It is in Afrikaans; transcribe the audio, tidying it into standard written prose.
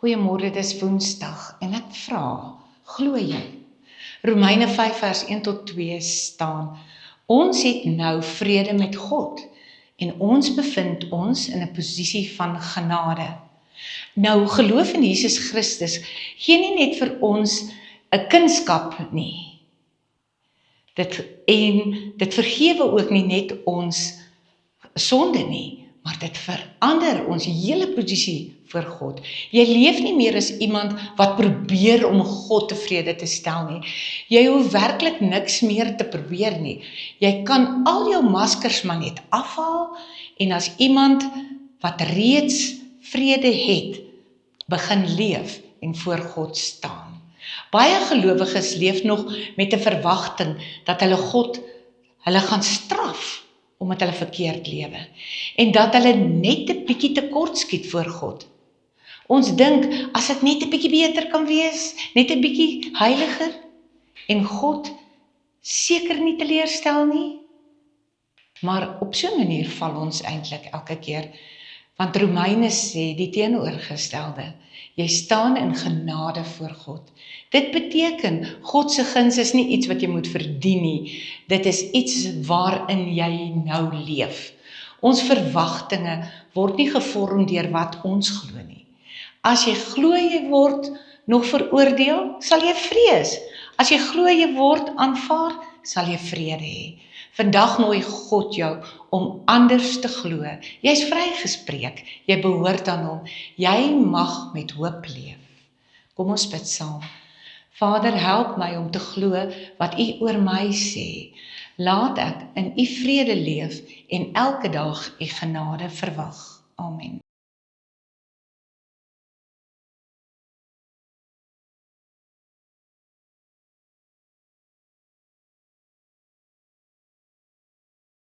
Goeiemôre, dit is Woensdag en ek vra, glo jy? Romeine 5 vers 1 tot 2 staan, ons het nou vrede met God en ons bevind ons in 'n posisie van genade. Nou, geloof in Jesus Christus gee nie net vir ons 'n kunskap nie. Dit vergewe ook nie net ons sonde nie, maar dit verander ons hele posisie voor God. Jy leef nie meer as iemand wat probeer om God tevrede te stel nie. Jy hoef werklik niks meer te probeer nie. Jy kan al jou maskers maar net afhaal en as iemand wat reeds vrede het, begin leef en voor God staan. Baie gelowiges leef nog met 'n verwagting dat hulle gaan straf omdat hulle verkeerd lewe en dat hulle net 'n bietjie tekort skiet voor God. Ons dink, as dit net 'n bietjie beter kan wees, net 'n bietjie heiliger, en God seker nie teleurstel nie, maar op so 'n manier val ons eintlik elke keer, want Romeine sê die teenoorgestelde, jy staan in genade voor God. Dit beteken, God se guns is nie iets wat jy moet verdien nie, dit is iets waarin jy nou leef. Ons verwagtinge word nie gevorm deur wat ons glo nie. As jy glo jy word nog veroordeel, sal jy vrees. As jy glo jy word aanvaar, sal jy vrede hê. Vandag nooi God jou om anders te glo. Jy's vrygespreek, jy behoort aan hom. Jy mag met hoop leef. Kom ons bid saam. Vader, help my om te glo wat U oor my sê. Laat ek in U vrede leef en elke dag U genade verwag. Amen.